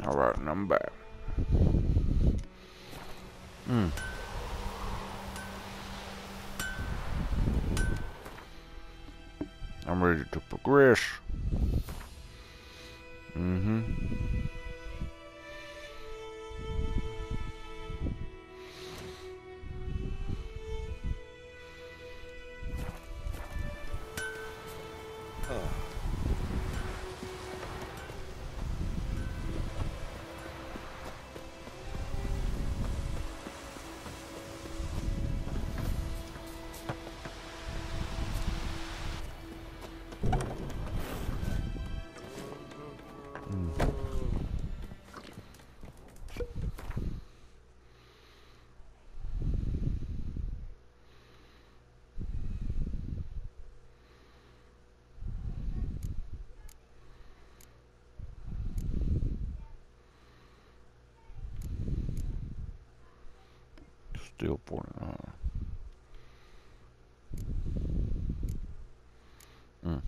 Alright, and I'm back. Hmm. I'm ready to progress. Mm-hmm. Still 49. Mm.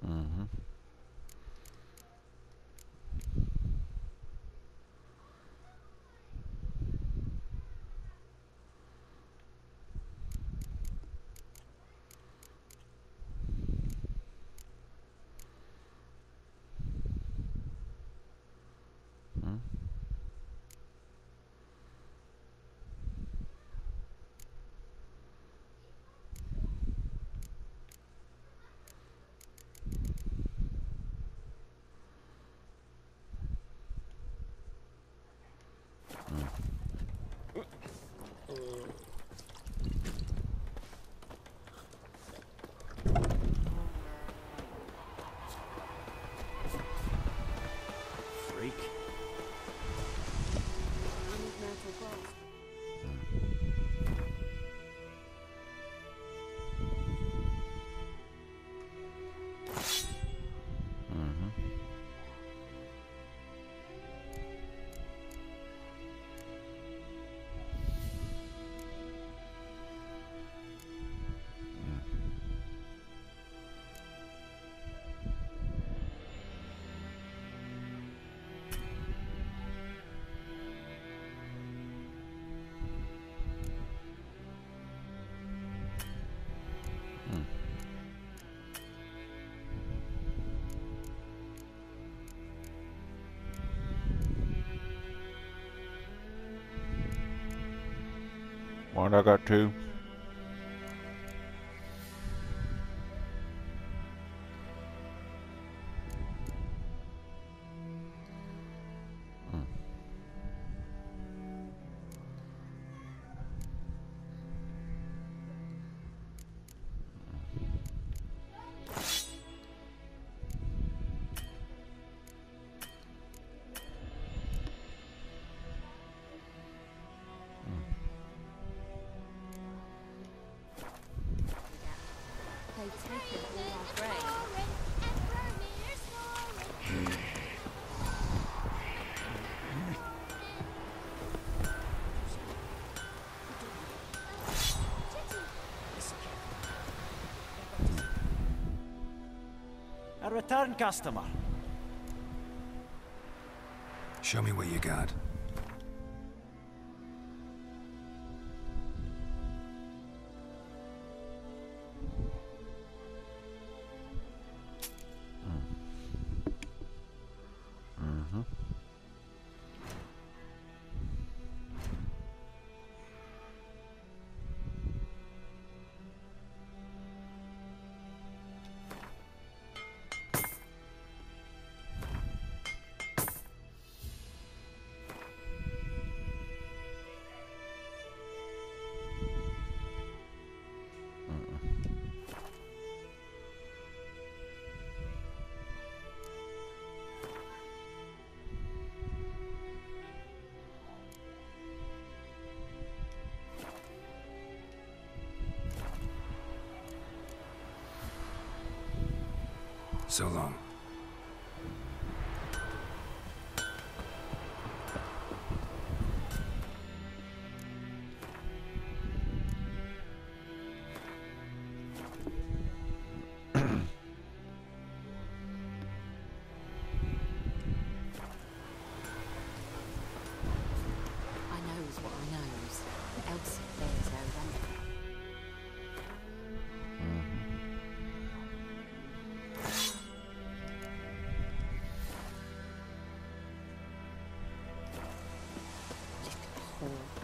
Mm-hmm. Mm. Freak. Mm-hmm. Mm. What I got two? Mm. They've taken all our grain. A return customer. Show me what you got. Mm-hmm. So long. I knows what I knows. Else bears her running. Little whore.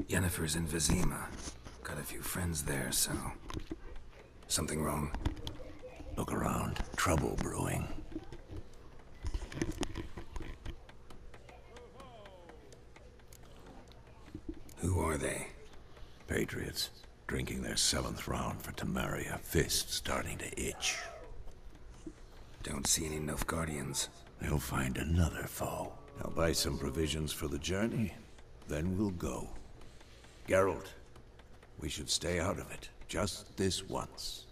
Yennefer's in Vizima. Got a few friends there, so... Something wrong? Look around. Trouble brewing. Who are they? Patriots. Drinking their 7th round for Temeria. Fist starting to itch. Don't see any Nilfgaardians. They'll find another foe. I'll buy some provisions for the journey. Then we'll go. Geralt, we should stay out of it. Just this once.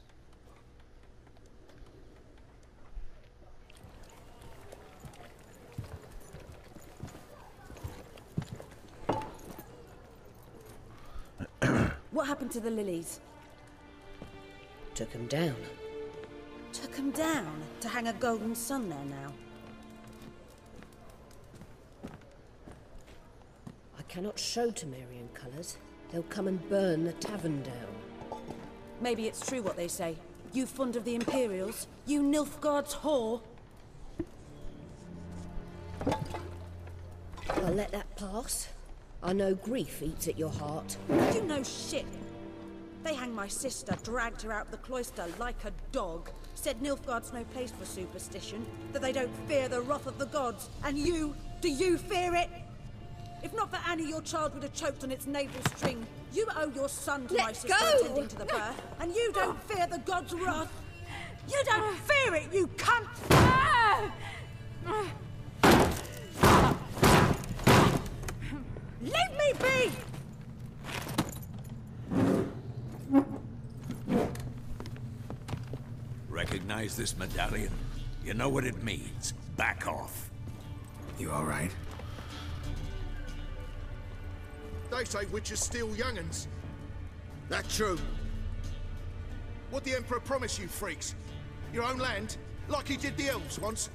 What happened to the lilies? Took him down. Took them down to hang a golden sun there now. I cannot show Temerian colours. They'll come and burn the tavern down. Maybe it's true what they say. You fond of the Imperials? You Nilfgaard's whore? I'll let that pass. I know grief eats at your heart. You know shit. They hanged my sister, dragged her out the cloister like a dog. Said Nilfgaard's no place for superstition, that they don't fear the wrath of the gods. And you, do you fear it? If not for Annie, your child would have choked on its navel string. You owe your son to my Let sister go! attending to the birth, and you don't fear the gods' wrath. You don't fear it, you cunt! Leave me be! Recognize this medallion? You know what it means. Back off. You all right? They say witches steal young'uns. That true? What the Emperor promise you, freaks? Your own land? Like he did the elves once?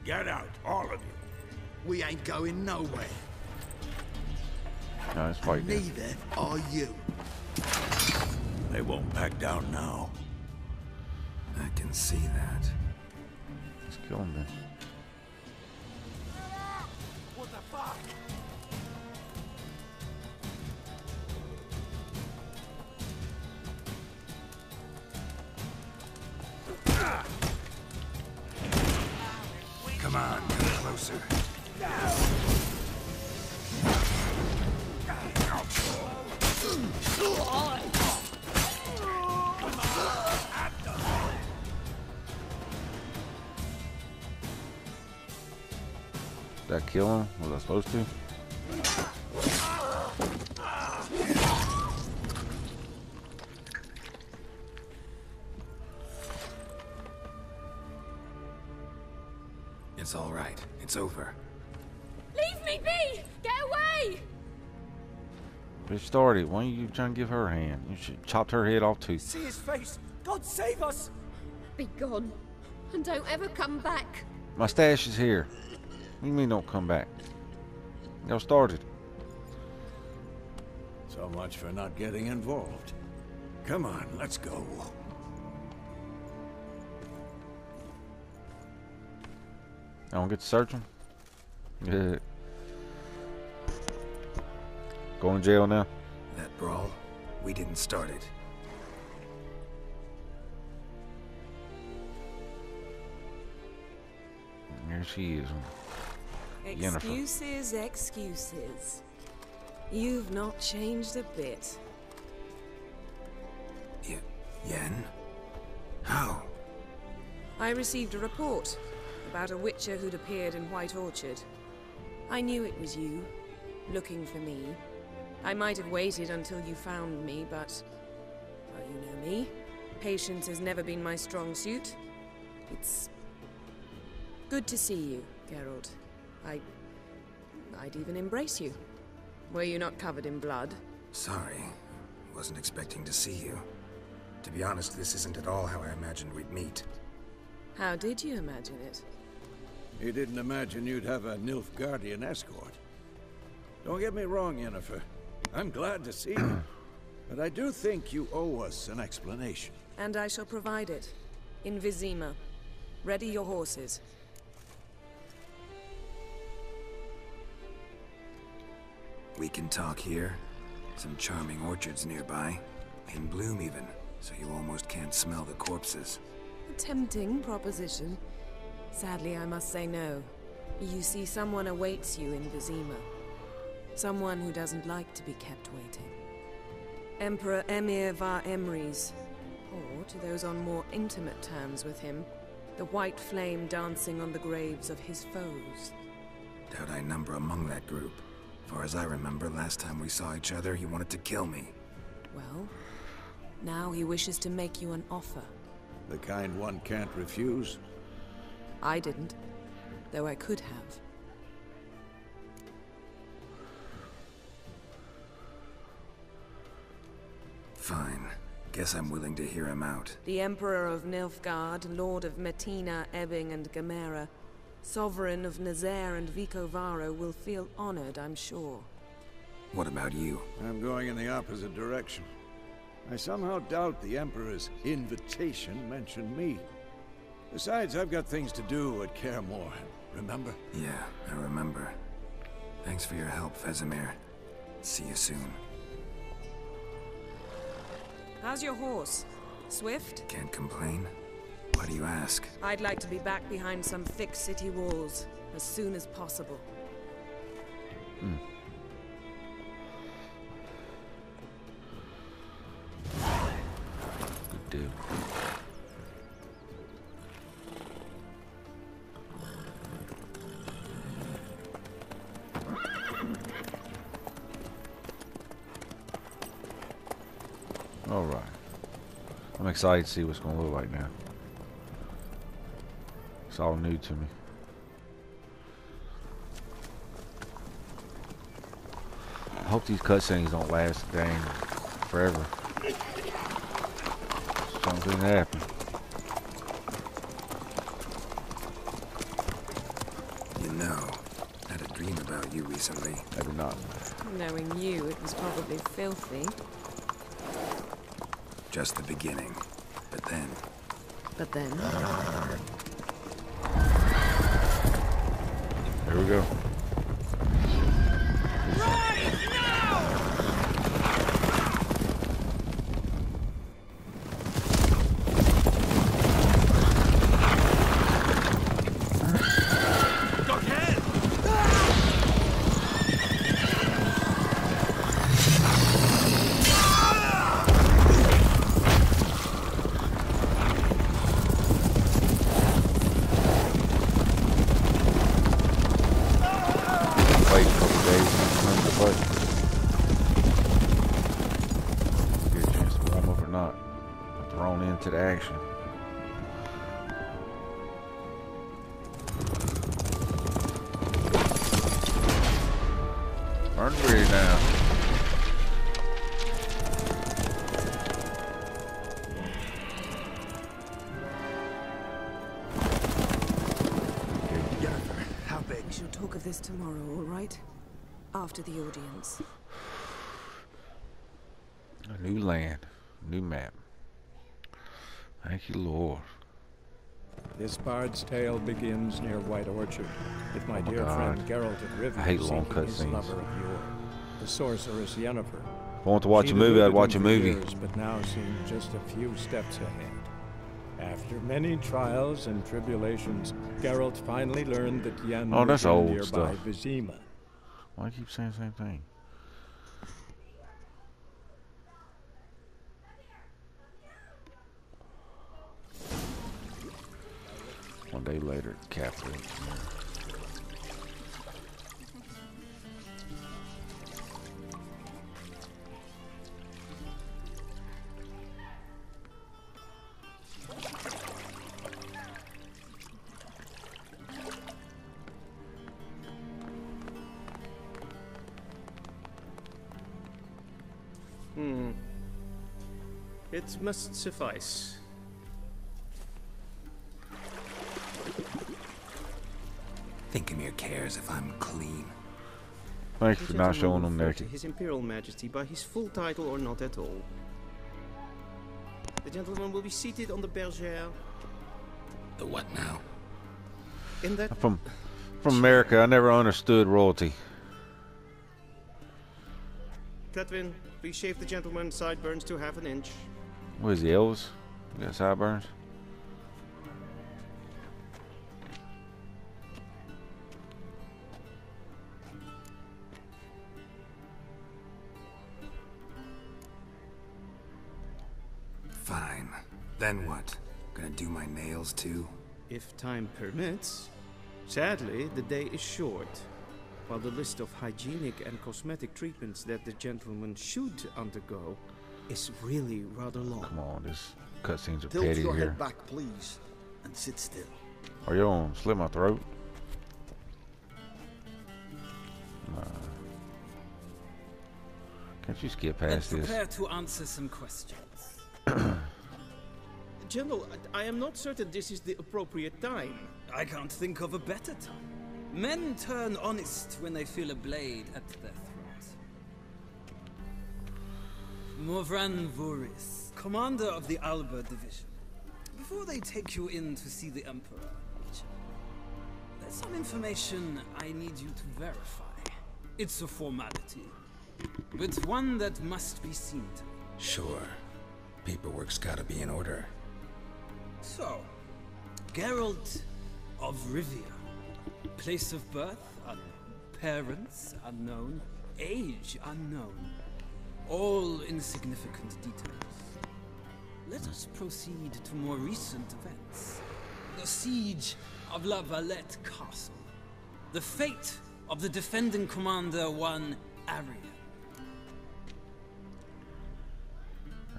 Get out, all of you. We ain't going nowhere. No, it's fight then. Neither are you. They won't back down now. I can see that. Let's kill him then. What the fuck? Come on, get closer. Did I kill him? Was I supposed to? It's all right. It's over. Leave me be! Get away! Bitch started. Why are you trying to give her a hand? You should chopped her head off too. See his face! God save us! Be gone. And don't ever come back. My stash is here. What do you mean don't come back? Y'all started. So much for not getting involved. Come on, let's go. don't get to search them? Yeah. Go in jail now? That brawl, we didn't start it. Here she is. Yennefer. Excuses, excuses. You've not changed a bit. Yen? How? I received a report about a witcher who'd appeared in White Orchard. I knew it was you, looking for me. I might have waited until you found me, but... well, you know me. Patience has never been my strong suit. It's... good to see you, Geralt. I'd even embrace you. Were you not covered in blood? Sorry. Wasn't expecting to see you. To be honest, this isn't at all how I imagined we'd meet. How did you imagine it? You didn't imagine you'd have a Nilfgaardian escort. Don't get me wrong, Yennefer. I'm glad to see you. But I do think you owe us an explanation. And I shall provide it. In Vizima. Ready your horses. We can talk here. Some charming orchards nearby. In bloom even, so you almost can't smell the corpses. A tempting proposition. Sadly, I must say no. You see, someone awaits you in Vizima. Someone who doesn't like to be kept waiting. Emperor Emir var Emrys. Or, to those on more intimate terms with him, the white flame dancing on the graves of his foes. Doubt I number among that group. Far as I remember, last time we saw each other, he wanted to kill me. Well, now he wishes to make you an offer. The kind one can't refuse? I didn't, though I could have. Fine. Guess I'm willing to hear him out. The Emperor of Nilfgaard, Lord of Metina, Ebbing, and Gamera, Sovereign of Nazaire and Vicovaro will feel honored, I'm sure. What about you? I'm going in the opposite direction. I somehow doubt the Emperor's invitation mentioned me. Besides, I've got things to do at Kaer Morhen, remember? Yeah, I remember. Thanks for your help, Vesemir. See you soon. How's your horse? Swift? Can't complain. Why do you ask? I'd like to be back behind some thick city walls as soon as possible. Good deal. All right. I'm excited to see what's going to look like now. It's all new to me. I hope these cutscenes don't last dang forever. Something happened. You know, I had a dream about you recently. I did not. Knowing you, it was probably filthy. Just the beginning. But then... But then... There we go. To the action. Hungry now. Yennefer, how big? We shall talk of this tomorrow, all right? After the audience. A new land, new map. Thank you, Lord. This bard's tale begins near White Orchard, with my dear God. friend Geralt of Rivia I hate long seeking his cutscenes. lover of yore, the sorceress Yennefer. If I want to watch She'd a movie, I'd eluded watch a him for movie. years, but now seemed just a few steps ahead. After many trials and tribulations, Geralt finally learned that Yen Oh, that's was in old nearby stuff. Vizima. Why do you keep saying the same thing? One day later, capital. It must suffice. Thinking cares if I'm clean. Thank you for not showing them To naked. His Imperial Majesty by his full title or not at all. The gentleman will be seated on the bergère. The what now? In that From America, I never understood royalty. Cletwin, please shave the gentleman's sideburns to half an inch. What is he, Elvis? You got sideburns? Fine. Then what? Gonna do my nails too? If time permits. Sadly, the day is short. While the list of hygienic and cosmetic treatments that the gentleman should undergo is really rather long. Come on, this cutscenes are Tilt petty your here. head back, please, and sit still. Are you gonna slit my throat? Can't you skip past this? Prepare to answer some questions. General, I am not certain this is the appropriate time. I can't think of a better time. Men turn honest when they feel a blade at their throat. Morvran Voris, commander of the Alba Division. Before they take you in to see the Emperor, there's some information I need you to verify. It's a formality, but one that must be seen to. Sure. Paperwork's gotta be in order. So, Geralt of Rivia. Place of birth unknown. Parents unknown. Age unknown. All insignificant details. Let us proceed to more recent events. The siege of La Valette Castle. The fate of the defending commander, one Arian.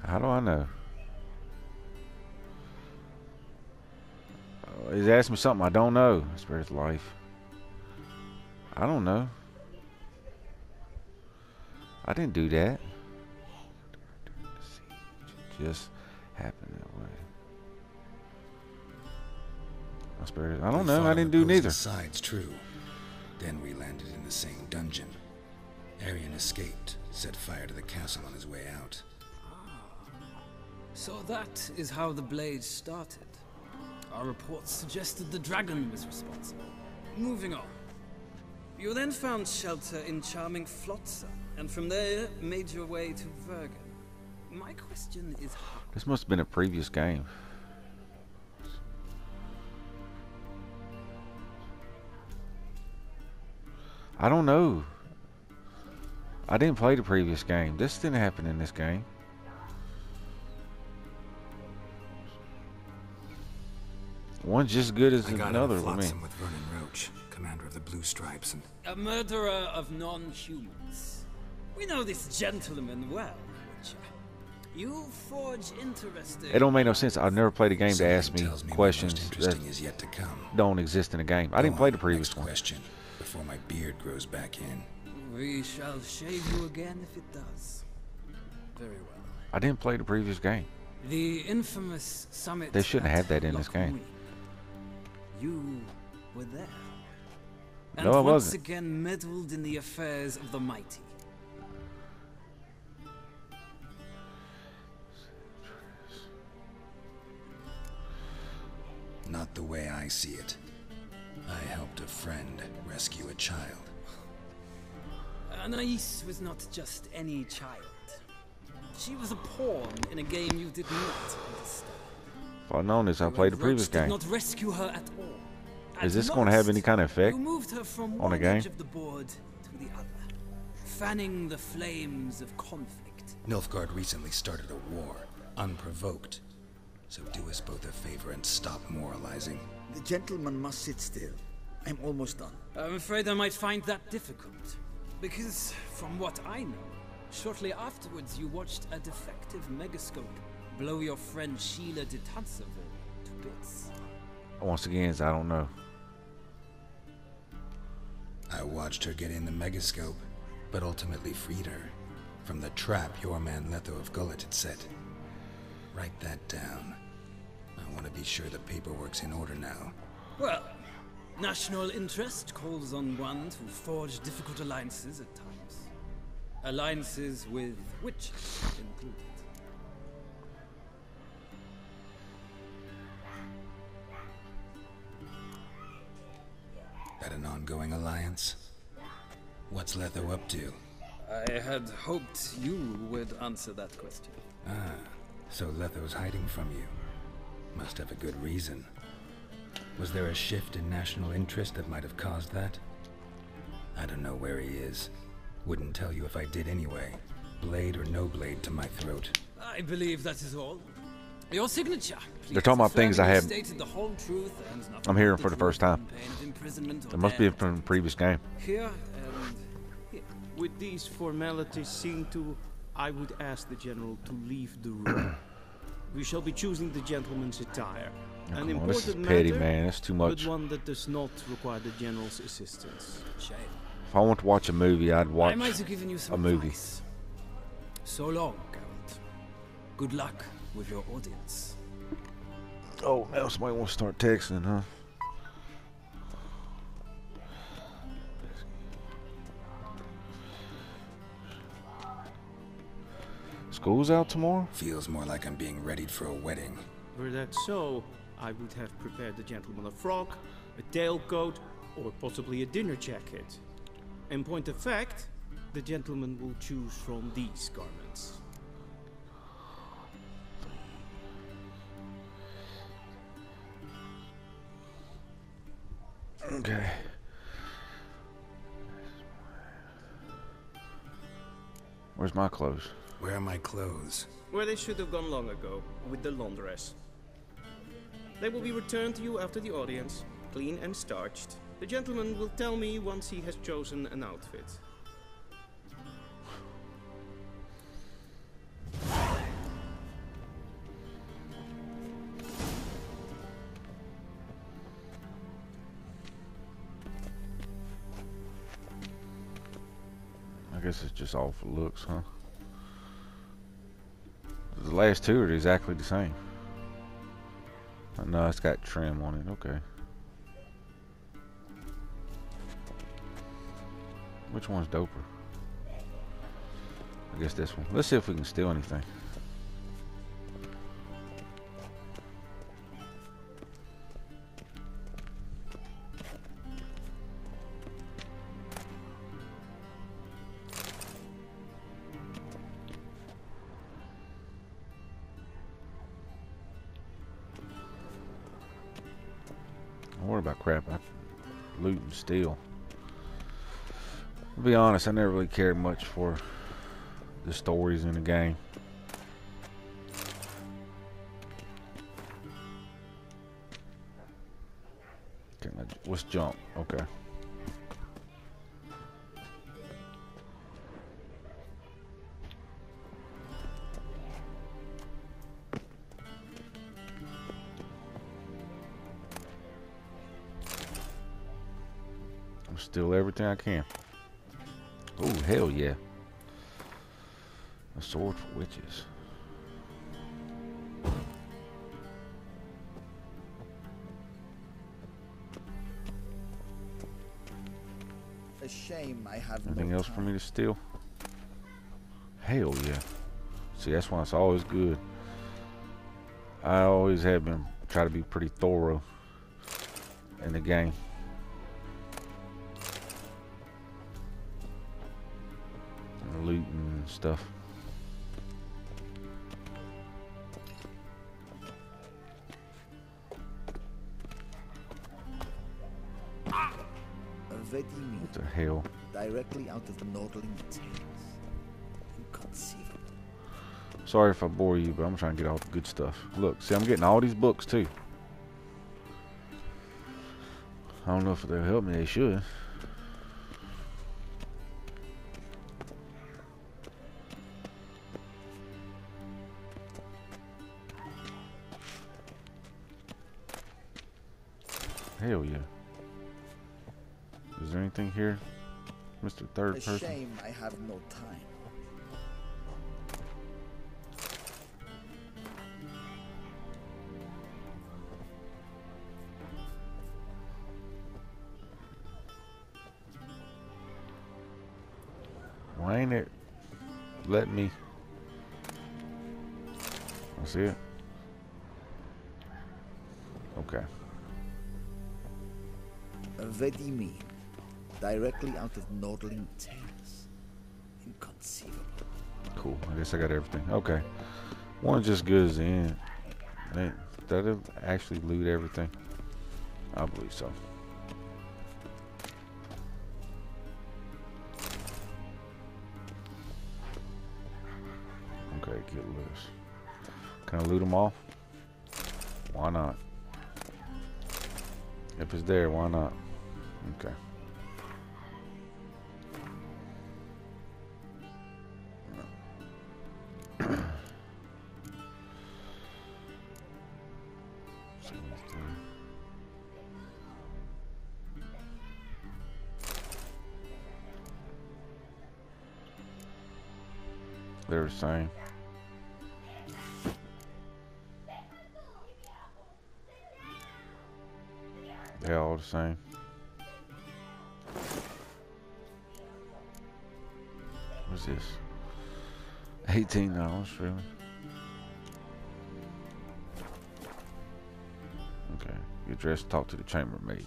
How do I know? He's asking me something I don't know. Spirit's life. I don't know. I didn't do that. It just happened that way. My spirit. I don't know. I didn't do neither. Sides true. Then we landed in the same dungeon. Arian escaped, set fire to the castle on his way out. So that is how the blade started. Our reports suggested the dragon was responsible. Moving on. You then found shelter in charming Flotsam, and from there made your way to Vergen. My question is how? This must have been a previous game. I don't know. I didn't play the previous game. This didn't happen in this game. One's just as good as another for me. With Vernon Roach, commander of the Blue Stripes, and A murderer of non-humans. We know this gentleman well, Witcher. You forge interesting... It don't make no sense. I've never played a game to ask me questions that interesting is yet to come. don't exist in a game. I didn't play the previous one. Question before my beard grows back in. We shall shave you again if it does. Very well. I didn't play the previous game. The infamous summit... They shouldn't at have that in this game. Loch Muir. You were there. And No, I once wasn't. again meddled in the affairs of the mighty. Not the way I see it. I helped a friend rescue a child. Anais was not just any child. She was a pawn in a game you did not understand. If I'd known this, I played the previous game. Did not rescue her at all. Is this going to have any kind of effect you moved her from on the one game? edge of the board to the other, fanning the flames of conflict. Nilfgaard recently started a war, unprovoked. So do us both a favor and stop moralizing. The gentleman must sit still. I'm almost done. I'm afraid I might find that difficult. Because, from what I know, shortly afterwards you watched a defective megascope blow your friend Sheila de Tanserville to bits. Once again, I don't know. I watched her get in the megascope, but ultimately freed her from the trap your man Letho of Gullet had set. Write that down. I want to be sure the paperwork's in order now. Well, national interest calls on one to forge difficult alliances at times. Alliances with witches included. That an ongoing alliance? What's Letho up to? I had hoped you would answer that question. Ah, so Letho's hiding from you. Must have a good reason. Was there a shift in national interest that might have caused that? I don't know where he is. Wouldn't tell you if I did anyway. Blade or no blade to my throat. I believe that is all. Your signature. They're talking about things I have. The whole truth and I'm hearing for the first time. There must be from the previous game. Here and here. With these formalities seen to, I would ask the general to leave the room. We shall be choosing the gentleman's attire. Oh, An this is important petty, matter, man. That's too much. but one that does not require the general's assistance. Shame. If I want to watch a movie, I'd watch I might have given you some a movie. advice. So long, Geralt. Good luck with your audience. Oh, now somebody wants to start texting, huh? School's out tomorrow? Feels more like I'm being readied for a wedding. Were that so, I would have prepared the gentleman a frock, a tailcoat, or possibly a dinner jacket. In point of fact, the gentleman will choose from these garments. Okay. Where's my clothes? Where are my clothes? Where they should have gone long ago, with the laundress. They will be returned to you after the audience, clean and starched. The gentleman will tell me once he has chosen an outfit. I guess it's just all for looks, huh? The last two are exactly the same. No, it's got trim on it. Okay. Which one's doper? I guess this one. Let's see if we can steal anything. Don't worry about crap. I loot and steal. To be honest, I never really cared much for the stories in the game. Okay, let's jump. Okay. I'm steal everything I can. Oh, hell yeah. A sword for witches. A shame I have Anything no else time. for me to steal? Hell yeah. See, that's why it's always good. I always have been try to be pretty thorough in the game. And loot and stuff. What the hell? Directly out of the Nordling tales. Inconceivable. Sorry if I bore you, but I'm trying to get all the good stuff. Look, see, I'm getting all these books too. I don't know if they'll help me. They should. Hell yeah. Is there anything here, Mr. Third Person? A shame I have no time. Why ain't it letting me? I see it. Okay. Vedimi. Directly out of Nordling tales. Inconceivable. Cool. I guess I got everything. Okay. One's just good as the end. That'll actually loot everything. I believe so. Okay, get loose. Can I loot them all? Why not? If it's there, why not? Okay. They're the same. They're all the same. What's this? $18, really? Okay. Get dressed, talk to the chambermaid.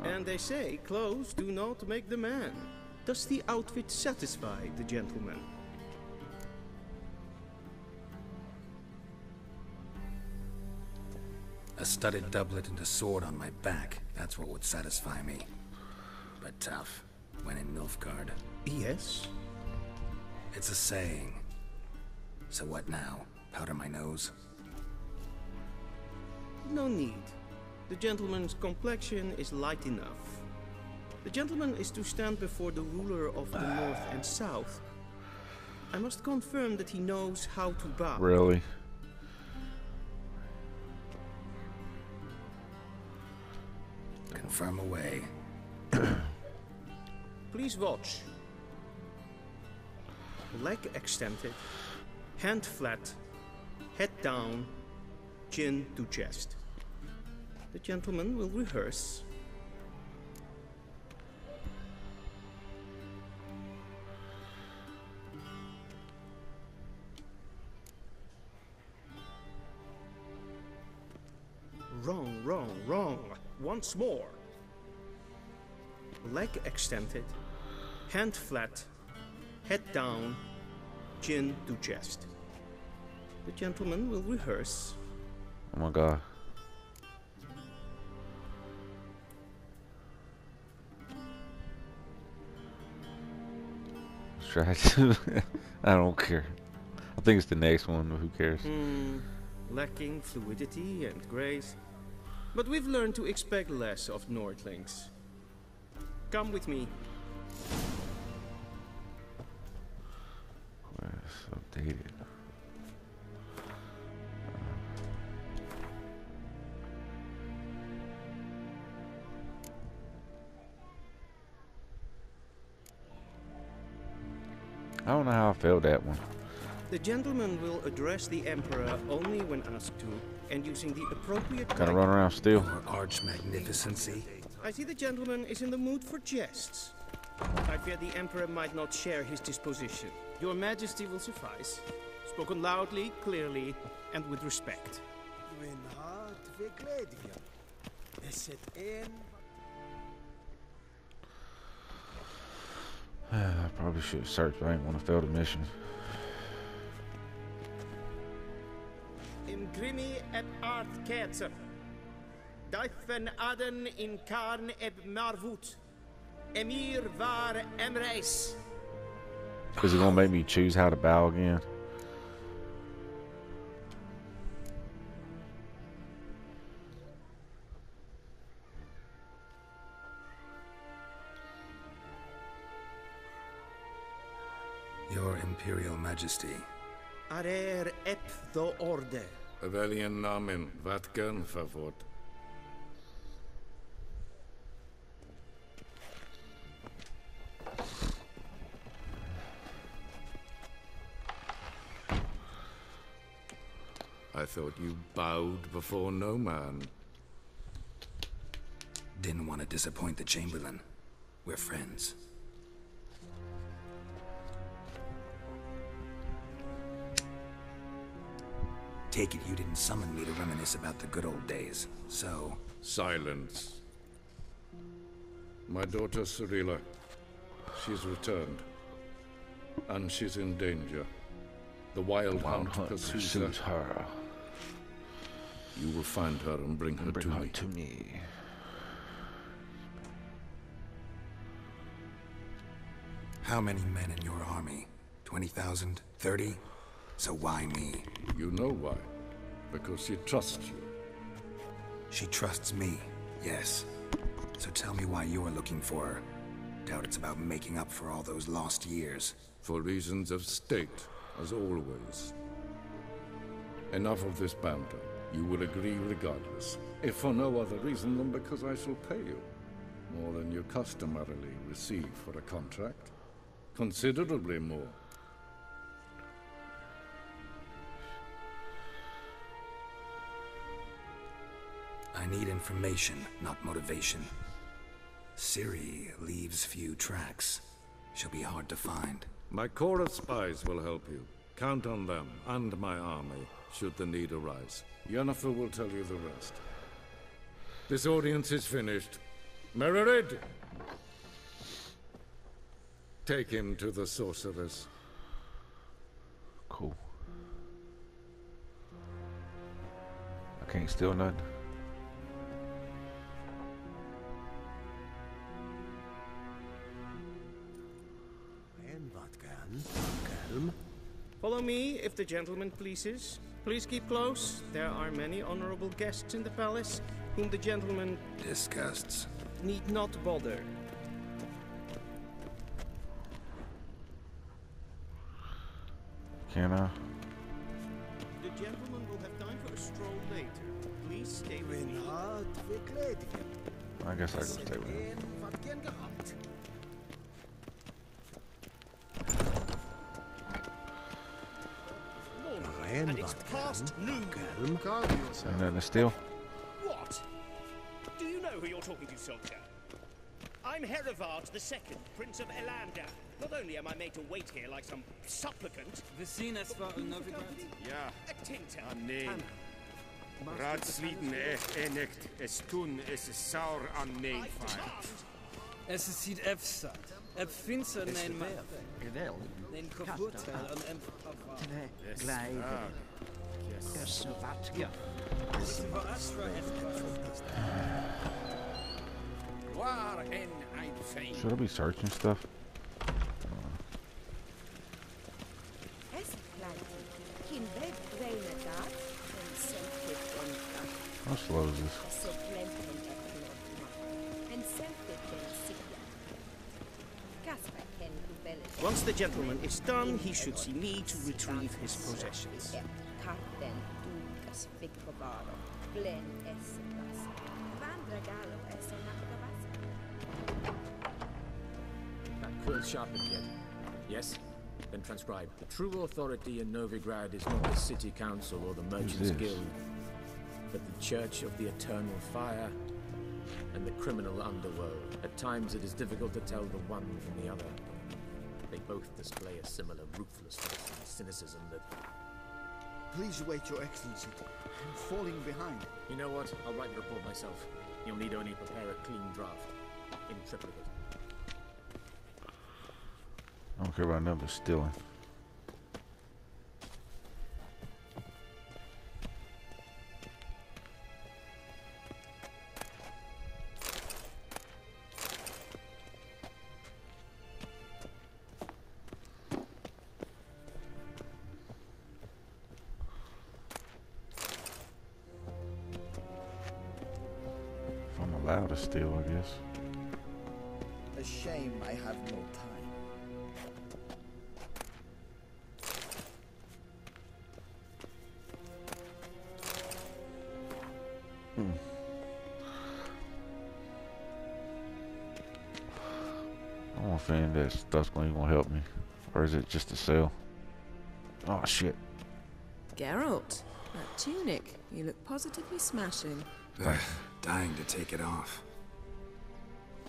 And they say clothes do not make the man. Does the outfit satisfy the gentleman? A studded doublet and a sword on my back. That's what would satisfy me. But tough. When in Nilfgaard. Yes? It's a saying. So what now? Powder my nose? No need. The gentleman's complexion is light enough. The gentleman is to stand before the ruler of the North and South. I must confirm that he knows how to bow. Really? Confirm away. Please watch. Leg extended, hand flat, head down, chin to chest. The gentleman will rehearse. Wrong, wrong, wrong. Once more. Leg extended, hand flat, head down, chin to chest. The gentleman will rehearse. Oh my god. Let's try to. I don't care. I think it's the next one, but who cares? Lacking fluidity and grace. But we've learned to expect less of Nordlings. Come with me. Well, it's updated. I don't know how I felt that one. The gentleman will address the Emperor only when asked to, and using the appropriate... Gotta run around still. Your arch magnificency. I see the gentleman is in the mood for jests. I fear the Emperor might not share his disposition. Your Majesty will suffice. Spoken loudly, clearly, and with respect. When heart I probably should have searched, but I didn't want to fail the mission. Imgrimi eb art ketzer. Daifen aden in karn eb marvut. Emir var emreis. Is it gonna make me choose how to bow again? Your Imperial Majesty. Arer ep do orde. Welchen Namen? Wat gern verwort? I thought you bowed before no man. Didn't want to disappoint the Chamberlain. We're friends. Take it you didn't summon me to reminisce about the good old days, so... Silence. My daughter Cirilla, she's returned. And she's in danger. The Wild Hunt pursues her. You will find her and bring her to me. How many men in your army? 20,000? 30? So why me? You know why. Because she trusts you. She trusts me, yes. So tell me why you're looking for her. Doubt it's about making up for all those lost years. For reasons of state, as always. Enough of this banter. You will agree regardless. If for no other reason than because I shall pay you. More than you customarily receive for a contract. Considerably more. I need information, not motivation. Ciri leaves few tracks. She'll be hard to find. My corps of spies will help you. Count on them, and my army, should the need arise. Yennefer will tell you the rest. This audience is finished. Mererid! Take him to the sorceress. Cool. I can't steal nothing. Follow me, if the gentleman pleases. Please keep close. There are many honorable guests in the palace, whom the gentleman... disgusts. ...need not bother. Can I? The gentleman will have time for a stroll later. Please stay with me. I guess I can stay with him. And it's past noon. Ain't nothing to steal. What? Do you know who you're talking to, soldier? I'm Herivard II, Prince of Elander. Not only am I made to wait here like some supplicant... We seen as far Novigrad? Ja. A tinter. Nee. Raadsliden echt es tun es saur an nee fijn. Es ziet efsat. Eb finster nein mer. Geweld. Nein kaputt an em papa. Glijden. Yes. Wat ja. Waar en ein fijn. Should I be searching stuff? How slow is this? Once the gentleman is done, he should see me to retrieve his possessions. Quill sharpened yet? Yes? Then transcribe. The true authority in Novigrad is not the city council or the merchants guild, but the Church of the Eternal Fire and the criminal underworld. At times it is difficult to tell the one from the other. They both display a similar ruthlessness and cynicism that Please wait, Your Excellency. I'm falling behind. You know what? I'll write the report myself. You'll need only prepare a clean draft. In triplicate. I don't care about nothing but stealing. If I'm allowed to steal, I guess. A shame I have no time. I don't know if any of that stuff's going to help me. Or is it just a sell? Oh, shit. Geralt, that tunic. You look positively smashing. Dying to take it off.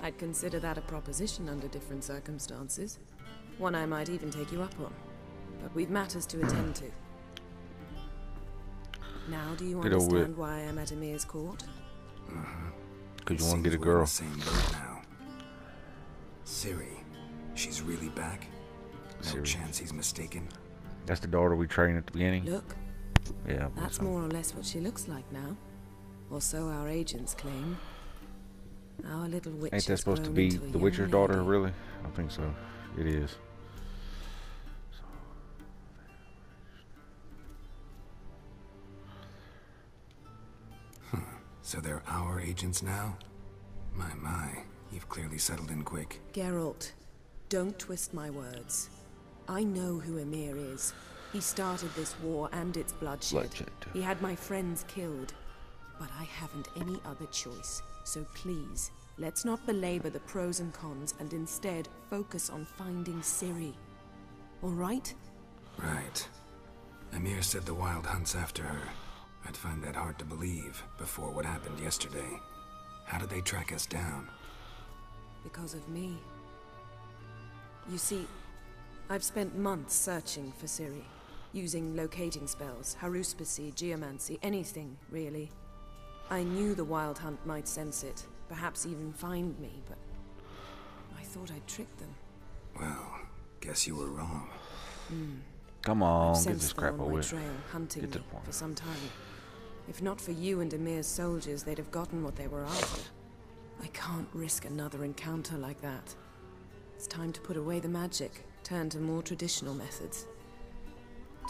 I'd consider that a proposition under different circumstances. One I might even take you up on. But we've matters to attend to. Now, do you understand why I'm at Emir's court? Because you want to get a girl. In the same boat now. Ciri, she's really back? No chance he's mistaken? That's the daughter we trained at the beginning? Look. Yeah. That's more or less what she looks like now. Or so our agents claim. Our little witch. Ain't that supposed to be the Witcher's daughter, really? I don't think so. It is. So they're our agents now? My, you've clearly settled in quick. Geralt, don't twist my words. I know who Emir is. He started this war and its bloodshed. He had my friends killed. But I haven't any other choice. So please, let's not belabor the pros and cons and instead focus on finding Ciri. All right? Right. Emir said the Wild Hunt's after her. I'd find that hard to believe before what happened yesterday. How did they track us down? Because of me. You see, I've spent months searching for Ciri, using locating spells, haruspicy, geomancy, anything, really. I knew the Wild Hunt might sense it, perhaps even find me, but I thought I'd trick them. Well, guess you were wrong. Come on, I've get this crap on my away. trail, hunting me for some time. If not for you and Emir's soldiers, they'd have gotten what they were after. I can't risk another encounter like that. It's time to put away the magic, turn to more traditional methods.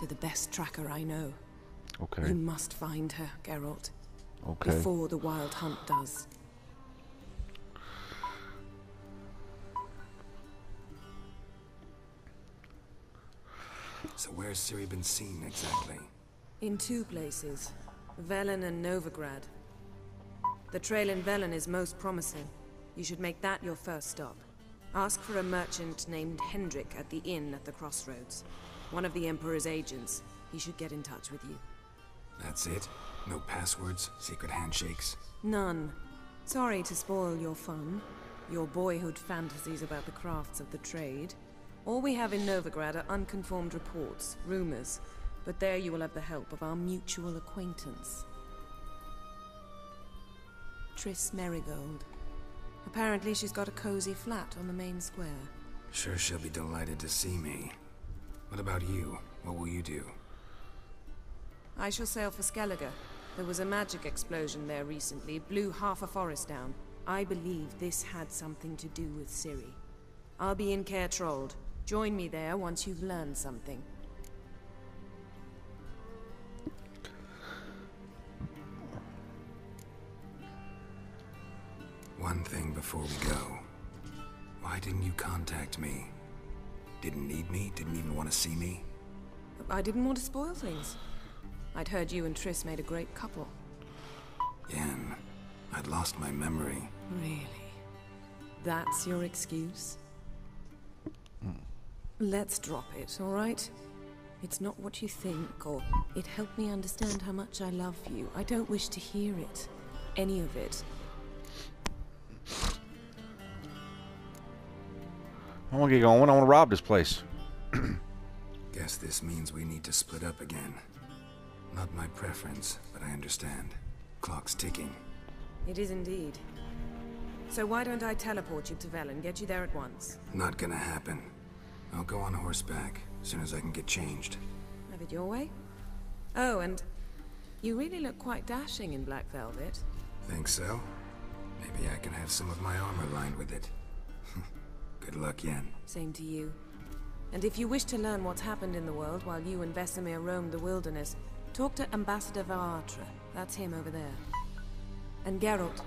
To the best tracker I know. Okay. You must find her, Geralt. Okay. Before the Wild Hunt does. So where's Ciri been seen exactly? In two places. Velen and Novigrad. The trail in Velen is most promising. You should make that your first stop. Ask for a merchant named Hendrik at the inn at the crossroads. One of the Emperor's agents. He should get in touch with you. That's it? No passwords? Secret handshakes? None. Sorry to spoil your fun. Your boyhood fantasies about the crafts of the trade. All we have in Novigrad are unconfirmed reports, rumors. But there you will have the help of our mutual acquaintance. Triss Merigold. Apparently she's got a cozy flat on the main square. Sure she'll be delighted to see me. What about you? What will you do? I shall sail for Skellige. There was a magic explosion there recently, blew half a forest down. I believe this had something to do with Ciri. I'll be in Caer Trolde. Join me there once you've learned something. One thing before we go. Why didn't you contact me? Didn't need me? Didn't even want to see me? I didn't want to spoil things. I'd heard you and Triss made a great couple. Yen, I'd lost my memory. Really? That's your excuse? Let's drop it, all right? It's not what you think, or it helped me understand how much I love you. I don't wish to hear it. Any of it. I want to get going. I want to rob this place. Guess this means we need to split up again. Not my preference, but I understand. Clock's ticking. It is indeed. So why don't I teleport you to Velen, get you there at once? Not gonna happen. I'll go on horseback, as soon as I can get changed. Have it your way? Oh, and you really look quite dashing in black velvet. Think so? Maybe I can have some of my armor lined with it. Good luck, Yen. Same to you. And if you wish to learn what's happened in the world while you and Vesemir roamed the wilderness, talk to Ambassador Varatra. That's him over there. And Geralt,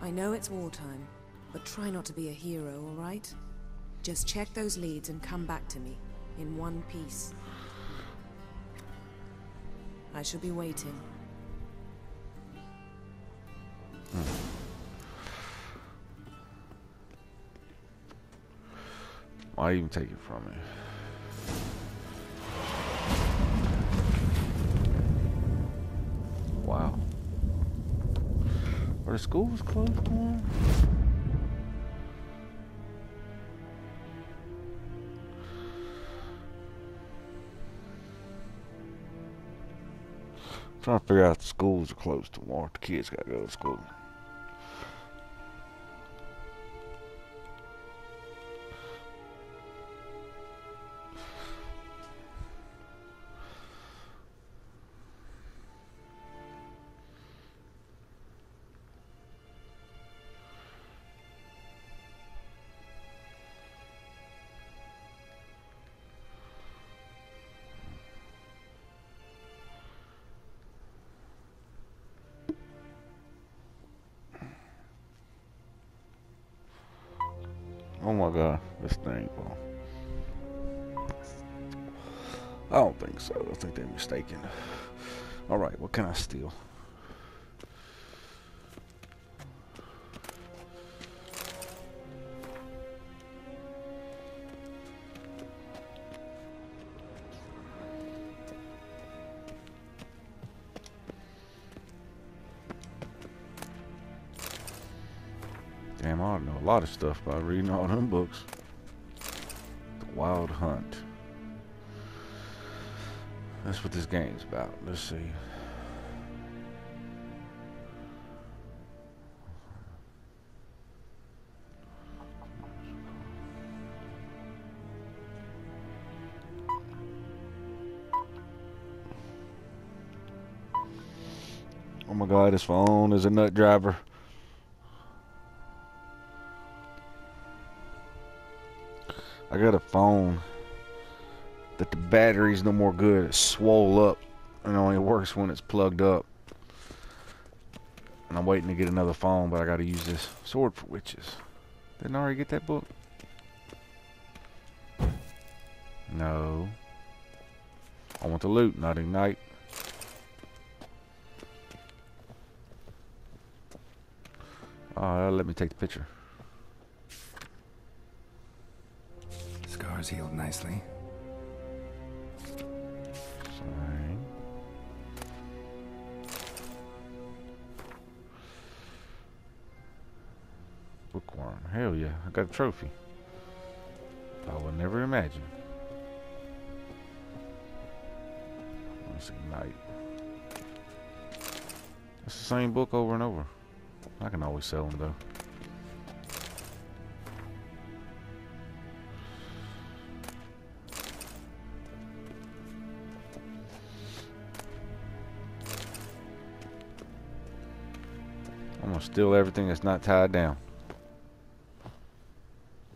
I know it's wartime, but try not to be a hero, all right? Just check those leads and come back to me, in one piece. I shall be waiting. Why even take it from me? Wow. Are the schools closed tomorrow? Trying to figure out if the schools are closed tomorrow. The kids gotta go to school. Oh my god, this thing. Well, I don't think so. I think they're mistaken. Alright, what can I steal? Damn, I know a lot of stuff by reading all them books. The Wild Hunt. That's what this game's about. Let's see. Oh my god, this phone is a nut driver. I got a phone that the battery's no more good. It's swole up and only works when it's plugged up. And I'm waiting to get another phone, but I gotta use this Sword for Witches. Didn't I already get that book? No. I want the loot, not ignite. Let me take the picture. Scars healed nicely. Sorry. Bookworm. Hell yeah, I got a trophy. I would never imagine. Let's ignite. It's the same book over and over. I can always sell them though. I'm gonna steal everything that's not tied down.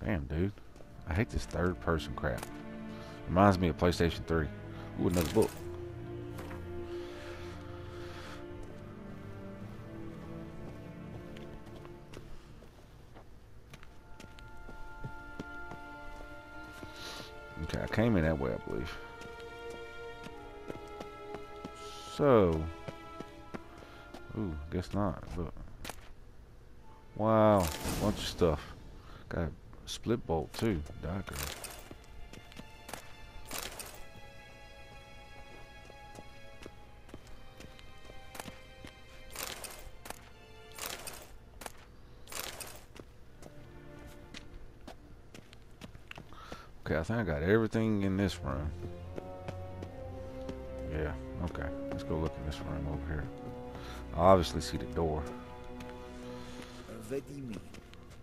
Damn, dude. I hate this third person crap. Reminds me of PlayStation 3. Ooh, another book. Okay, I came in that way, I believe. So, ooh, guess not. Look. Wow, bunch of stuff. Got a split bolt too. Dagger. Okay, I think I got everything in this room. Yeah, okay, let's go. go look in this room over here. I obviously see the door.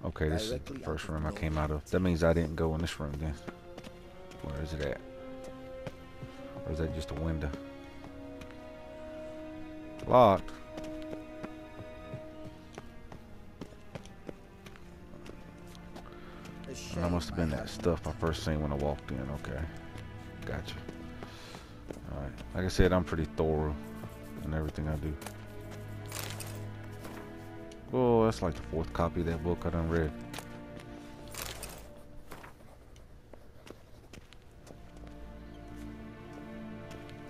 Okay, this is the first room I came out of. That means I didn't go in this room then. Where is it at? Or is that just a window? Locked. That must have been that stuff I first seen when I walked in. Okay. Gotcha. Alright. Like I said, I'm pretty thorough in everything I do. Oh, that's like the 4th copy of that book I done read.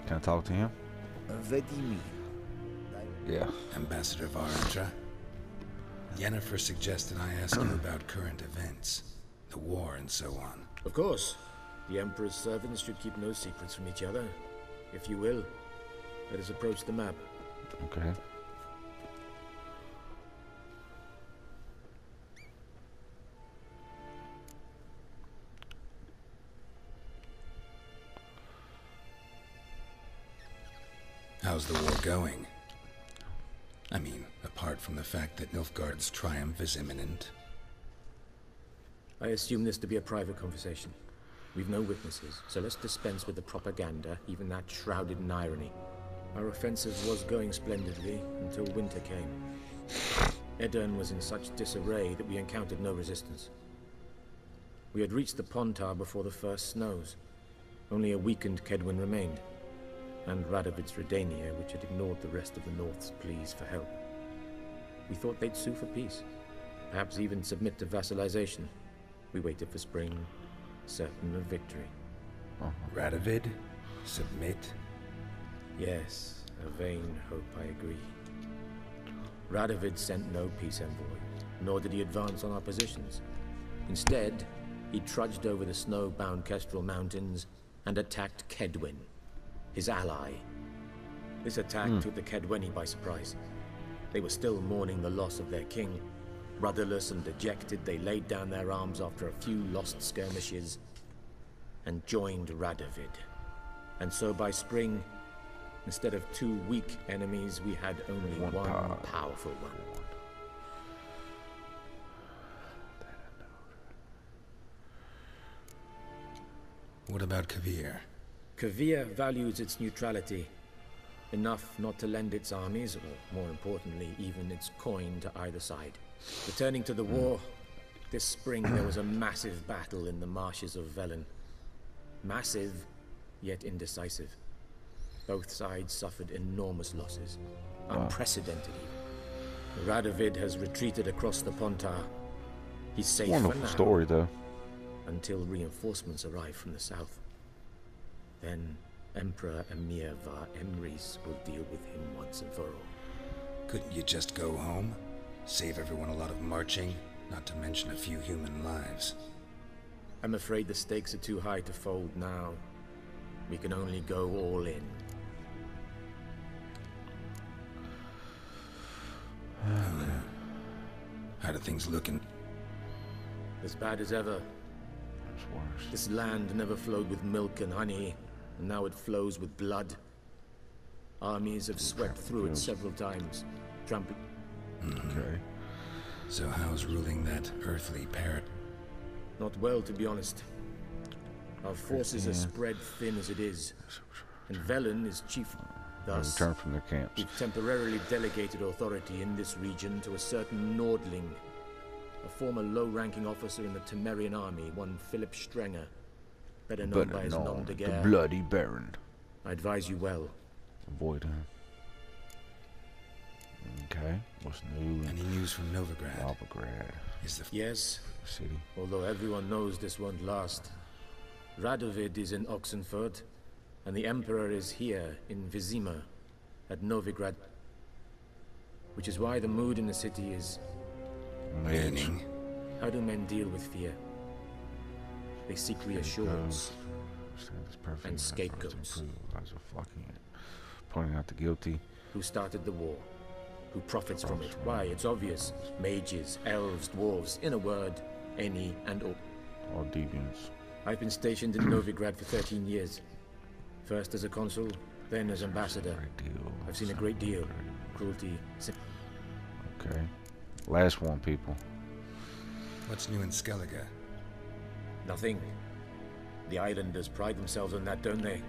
Can I talk to him? Yeah. Ambassador Varundra. Yennefer suggested I ask you about current events, the war and so on. Of course. The Emperor's servants should keep no secrets from each other. If you will, let us approach the map. Okay. How's the war going? I mean, apart from the fact that Nilfgaard's triumph is imminent. I assume this to be a private conversation. We've no witnesses, so let's dispense with the propaganda, even that shrouded in irony. Our offensive was going splendidly until winter came. Edirn was in such disarray that we encountered no resistance. We had reached the Pontar before the first snows. Only a weakened Kaedwen remained, and Radovid's Redania, which had ignored the rest of the North's pleas for help. We thought they'd sue for peace, perhaps even submit to vassalization. We waited for spring, certain of victory. Radovid? Submit? Yes, a vain hope, I agree. Radovid sent no peace envoy, nor did he advance on our positions. Instead, he trudged over the snow-bound Kestrel Mountains and attacked Kaedwen, his ally. This attack took the Kaedweni by surprise. They were still mourning the loss of their king. Rudderless and dejected, they laid down their arms after a few lost skirmishes and joined Radovid. And so by spring, instead of 2 weak enemies, we had only one powerful one. What about Kovir? Kovir values its neutrality, enough not to lend its armies, or more importantly, even its coin to either side. Returning to the war, this spring there was a massive battle in the marshes of Velen. Massive, yet indecisive. Both sides suffered enormous losses. Unprecedented even. Radovid has retreated across the Pontar. He's safe for now. Wonderful story, though. Until reinforcements arrive from the south. Then Emperor Emhyr var Emreis will deal with him once and for all. Couldn't you just go home? Save everyone a lot of marching, not to mention a few human lives. I'm afraid the stakes are too high to fold now. We can only go all in. How do things looking? As bad as ever. This land never flowed with milk and honey, and now it flows with blood. Armies have swept through it several times, trampling. Okay. So how's ruling that earthly parrot? Not well, to be honest. Our forces are spread thin as it is, and Velen is chief. Thus, returned from their camps. We've temporarily delegated authority in this region to a certain Nordling, a former low-ranking officer in the Temerian army, one Philip Strenger, better known by his nom de guerre, the Bloody Baron. I advise you well. Avoid him. Okay, what's new? Any news from Novigrad? Novigrad. Is the yes, city. Although everyone knows this won't last. Radovid is in Oxenfurt, and the Emperor is here in Vizima, at Novigrad. Which is why the mood in the city is... Meaning? How do men deal with fear? They seek reassurance and scapegoats. Pointing out the guilty. Who started the war? Who profits from it? Why, it's obvious. Mages, elves, dwarves, in a word, any and all. All deviants. I've been stationed in Novigrad for 13 years. First as a consul, Then as ambassador, I've seen a great deal. Cruelty. Okay. Last one, people. What's new in Skellige? Nothing. The islanders pride themselves on that, don't they?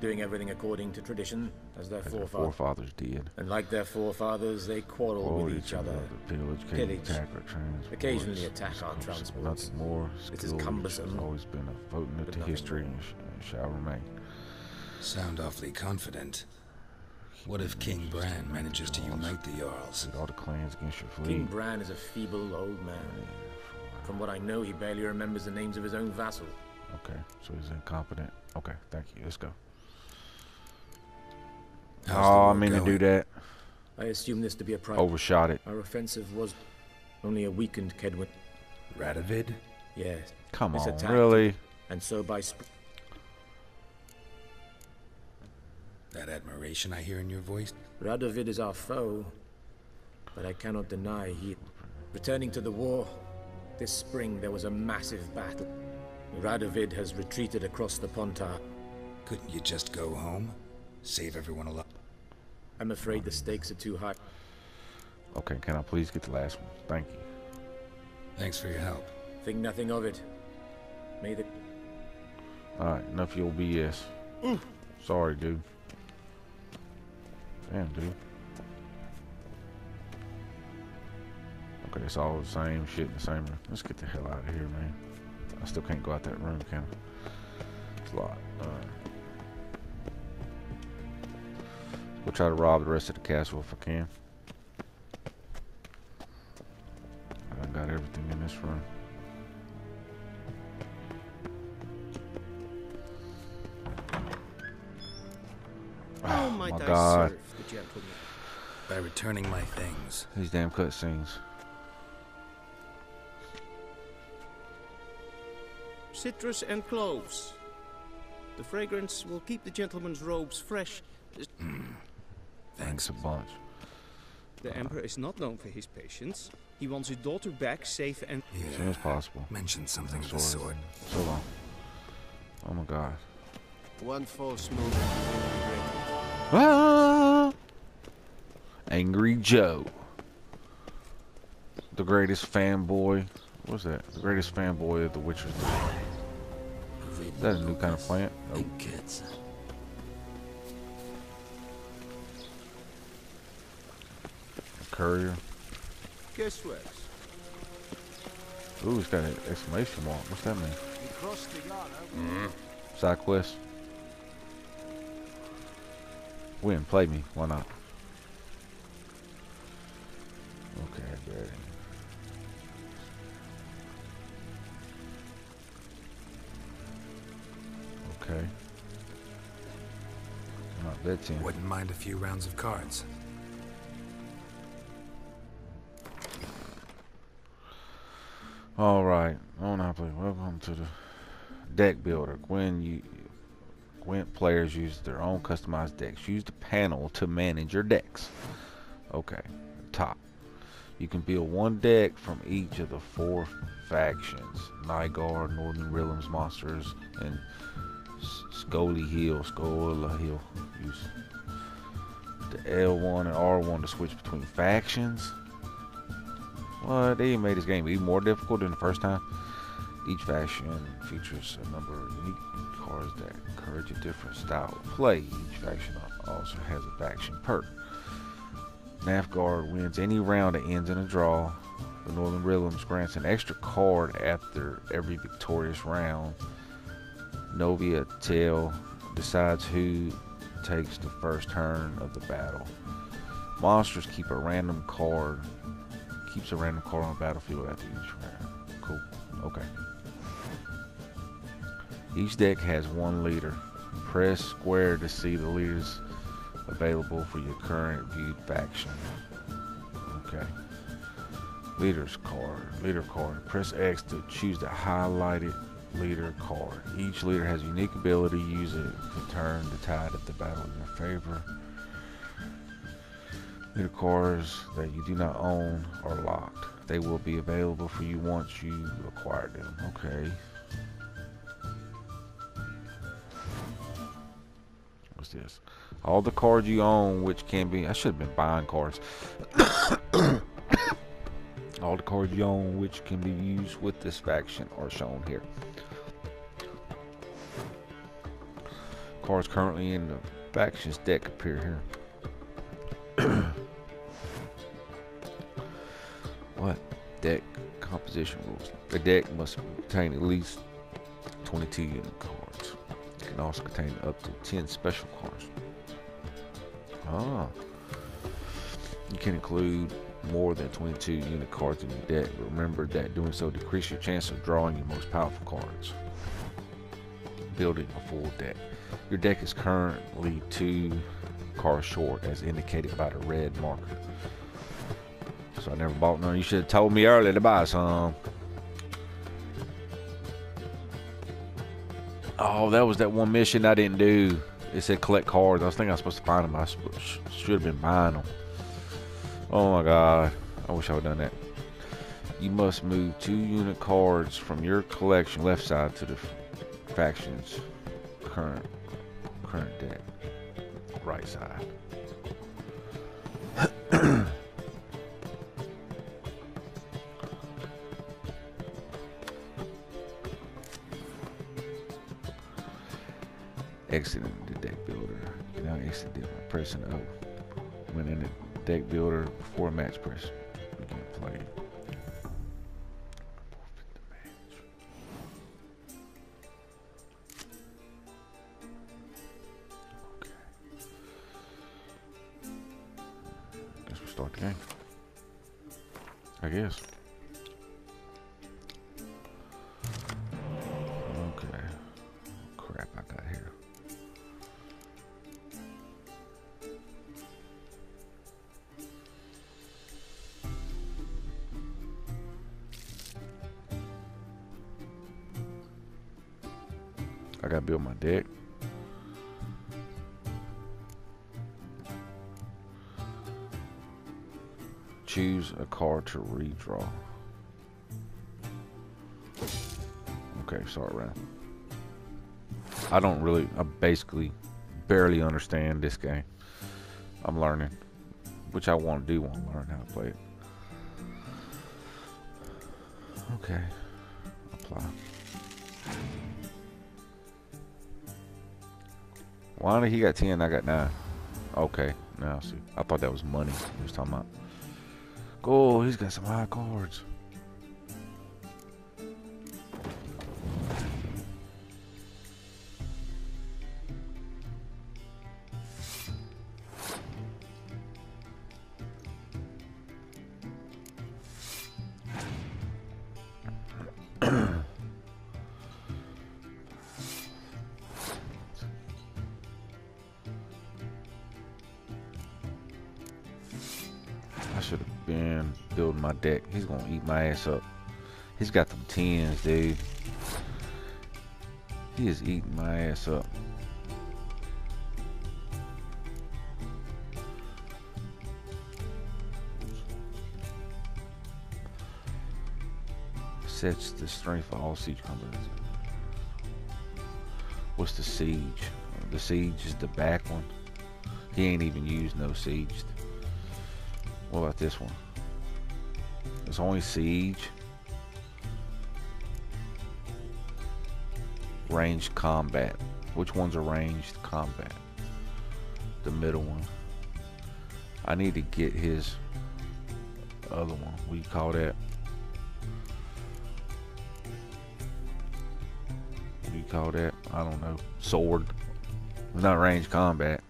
Doing everything according to tradition, as their forefathers did. And like their forefathers, they quarrel with each other. Pillage, attack our transports. Occasionally attack our transports. Nothing more. It is cumbersome. Has always been a footnote to history and shall remain. Sound awfully confident. What if King Bran manages to unite the Jarls? All the clans against your fleet. King Bran is a feeble old man. From what I know, he barely remembers the names of his own vassals. Okay, so he's incompetent. Okay, thank you. Let's go. How's I mean to do that. I assume this to be a private. Overshot it. Our offensive was only a weakened Kedwin. Radovid? Yes. Come on, really? And so by that admiration I hear in your voice? Radovid is our foe, but I cannot deny he... Returning to the war, this spring there was a massive battle. Radovid has retreated across the Pontar. Couldn't you just go home? Save everyone alive? I'm afraid the stakes are too high. Okay, can I please get the last one? Thank you. Thanks for your help. Think nothing of it. May the... Alright, enough of your BS. Sorry, dude. Damn, dude. Okay, it's all the same shit in the same room. Let's get the hell out of here, man. I still can't go out that room, can I? It's locked. We'll try to rob the rest of the castle if I can. I got everything in this room. Oh my God. Serve the gentleman. By returning my things. These damn cutscenes. Citrus and cloves. The fragrance will keep the gentleman's robes fresh. Thanks a bunch. The Emperor is not known for his patience. He wants his daughter back safe and... Yeah. As soon as possible. Mention something of the sort. So long. Oh my God. One false move. Ah! Angry Joe. The greatest fanboy. What's that? The greatest fanboy of The Witcher 3. Is that a new kind of plant? Nope. Courier. Guess what? Ooh, it's got an exclamation mark. What's that mean? You crossed the yard, Side quest. Win, play me. Why not? Okay, ready. Okay. Not bet you. Wouldn't mind a few rounds of cards. Alright, Monopoly, welcome to the deck builder. Gwent players use their own customized decks. Use the panel to manage your decks. Okay, top. You can build one deck from each of the 4 factions. Nygard, Northern Realms monsters, and Skola Hill. Use the L1 and R1 to switch between factions. Well, they made this game even more difficult than the first time. Each faction features a number of unique cards that encourage a different style of play. Each faction also has a faction perk. Nilfgaard wins any round that ends in a draw. The Northern Realms grants an extra card after every victorious round. Novia Tail decides who takes the first turn of the battle. Monsters keeps a random card on the battlefield after each round. Cool. Okay. Each deck has one leader. Press square to see the leaders available for your current viewed faction. Okay. Leader card. Press X to choose the highlighted leader card. Each leader has a unique ability. Use it to turn the tide of the battle in your favor. Leader cards that you do not own are locked. They will be available for you once you acquire them. Okay. What's this? All the cards you own, which can be... I should have been buying cards. All the cards you own, which can be used with this faction, are shown here. Cards currently in the factions deck appear here. What? Deck composition rules. The deck must contain at least 22 unit cards. It can also contain up to 10 special cards. Ah. You can include more than 22 unit cards in your deck. Remember that doing so decreases your chance of drawing your most powerful cards. Building a full deck. Your deck is currently 2 cards short, as indicated by the red marker. So I never bought none. You should have told me earlier to buy some. Oh, that was that one mission I didn't do. It said collect cards. I was thinking I was supposed to find them. I should have been buying them. Oh my god. I wish I would have done that. You must move 2 unit cards from your collection left side to the faction's current deck. Right side. Exiting the deck builder. Now exit it by pressing O. When in the deck builder before match press. Begin play. Okay. Guess we start the game. I guess. Okay. Crap I got here. I gotta build my deck. Choose a card to redraw. Okay, start round. I basically barely understand this game. I'm learning, which I want to do, want to learn how to play it. Okay, apply. Why did he got 10? I got 9. Okay, now I see. I thought that was money he was talking about. Oh, he's got some high cards. I should have been building my deck. He's gonna eat my ass up. He's got them 10s, dude. He is eating my ass up. Sets the strength of all siege combats. What's the siege? The siege is the back one. He ain't even used no siege. What about this one? It's only siege. Ranged combat. Which one's a ranged combat? The middle one. I need to get his other one. What do you call that? What do you call that? I don't know. Sword. It's not ranged combat.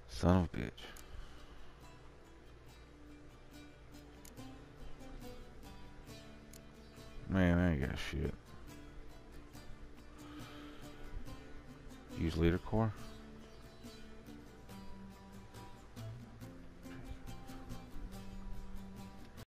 Son of a bitch. Man, I ain't got shit. Use leader core.